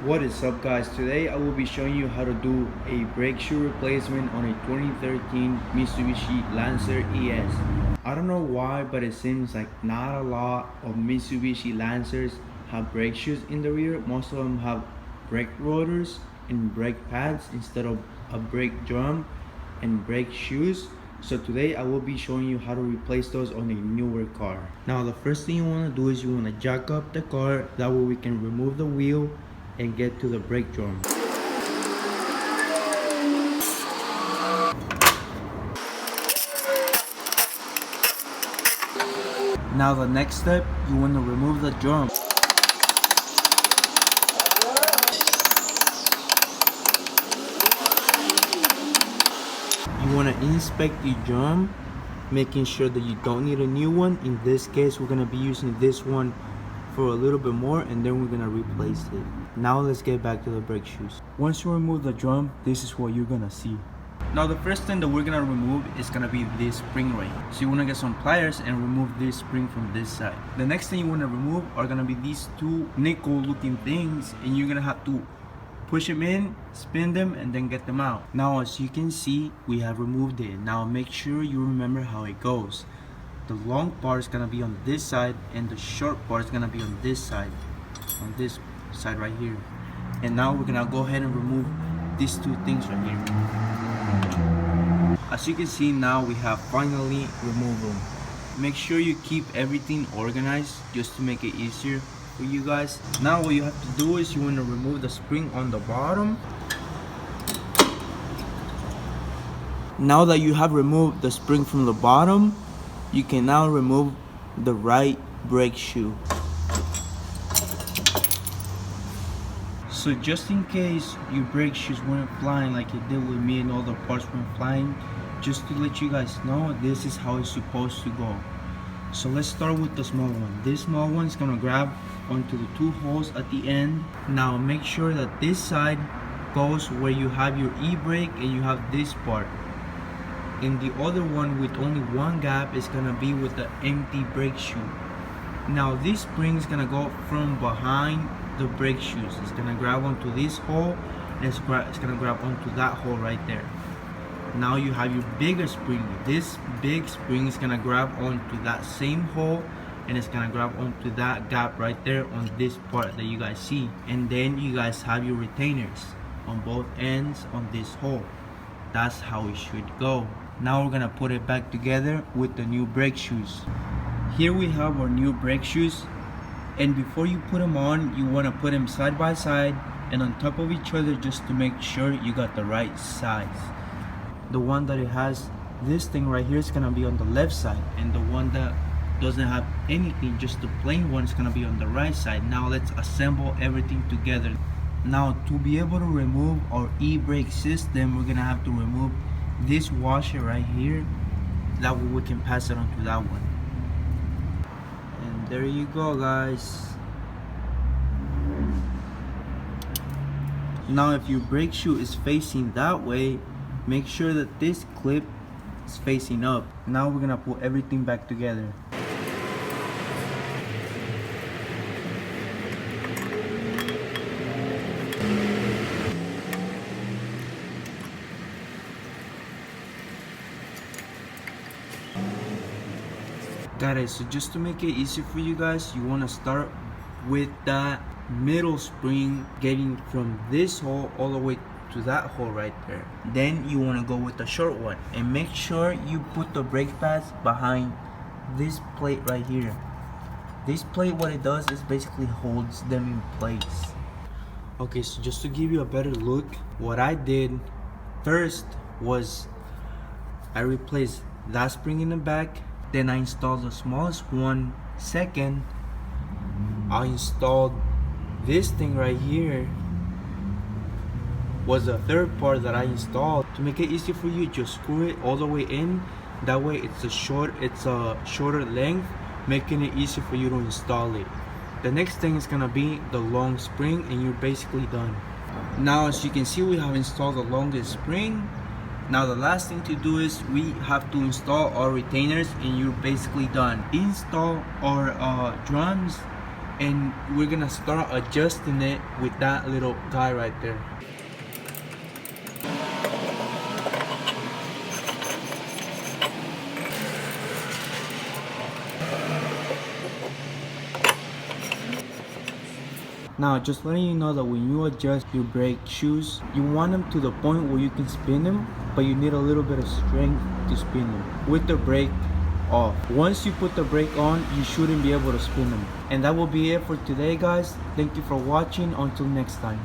What is up, guys? Today I will be showing you how to do a brake shoe replacement on a 2013 Mitsubishi Lancer ES. I don't know why, but it seems like not a lot of Mitsubishi Lancers have brake shoes in the rear. Most of them have brake rotors and brake pads instead of a brake drum and brake shoes. So today I will be showing you how to replace those on a newer car. Now the first thing you want to do is you want to jack up the car, that way we can remove the wheel and get to the brake drum. Now the next step, you want to remove the drum. You want to inspect the drum, making sure that you don't need a new one. In this case, we're going to be using this one for a little bit more, and then we're going to replace it. Now let's get back to the brake shoes. Once you remove the drum, this is what you're going to see. Now the first thing that we're going to remove is going to be this spring ring. So you want to get some pliers and remove this spring from this side. The next thing you want to remove are going to be these two nickel looking things, and you're going to have to push them in, spin them, and then get them out. Now as you can see, we have removed it. Now make sure you remember how it goes. The long part is gonna be on this side, and the short part is gonna be on this side right here. And now we're gonna go ahead and remove these two things right here. As you can see, now we have finally removed them. Make sure you keep everything organized just to make it easier for you guys. Now what you have to do is you want to remove the spring on the bottom. Now that you have removed the spring from the bottom, you can now remove the right brake shoe. So just in case your brake shoes weren't flying like it did with me and all the parts weren't flying, just to let you guys know, this is how it's supposed to go. So let's start with the small one. This small one is gonna grab onto the two holes at the end. Now make sure that this side goes where you have your e-brake and you have this part. And the other one with only one gap is gonna be with the empty brake shoe. Now this spring is gonna go from behind the brake shoes. It's gonna grab onto this hole, and it's gonna grab onto that hole right there. Now you have your bigger spring. This big spring is gonna grab onto that same hole, and it's gonna grab onto that gap right there on this part that you guys see. And then you guys have your retainers on both ends on this hole. That's how it should go. Now we're gonna put it back together with the new brake shoes. Here we have our new brake shoes, and before you put them on, you wanna put them side by side and on top of each other just to make sure you got the right size. The one that it has this thing right here is gonna be on the left side, and the one that doesn't have anything, just the plain one, is gonna be on the right side. Now let's assemble everything together. Now to be able to remove our e-brake system, we're gonna have to remove this washer right here. That way we can pass it on to that one. And there you go, guys. Now if your brake shoe is facing that way, make sure that this clip is facing up. Now we're gonna put everything back together. Got it. So just to make it easier for you guys, you want to start with that middle spring, getting from this hole all the way to that hole right there. Then you want to go with the short one, and make sure you put the brake pads behind this plate right here. This plate, what it does is basically holds them in place. Okay, so just to give you a better look, what I did first was I replaced that spring in the back. Then I installed the smallest one second. I installed this thing right here, was the third part that I installed. To make it easier for you, just screw it all the way in. That way it's a shorter length, making it easier for you to install it. The next thing is gonna be the long spring, and you're basically done. Now as you can see, we have installed the longest spring. Now the last thing to do is we have to install our retainers, and you're basically done. Install our drums and we're gonna start adjusting it with that little guy right there. Now, just letting you know that when you adjust your brake shoes, you want them to the point where you can spin them, but you need a little bit of strength to spin them with the brake off. Once you put the brake on, you shouldn't be able to spin them. And that will be it for today, guys. Thank you for watching. Until next time.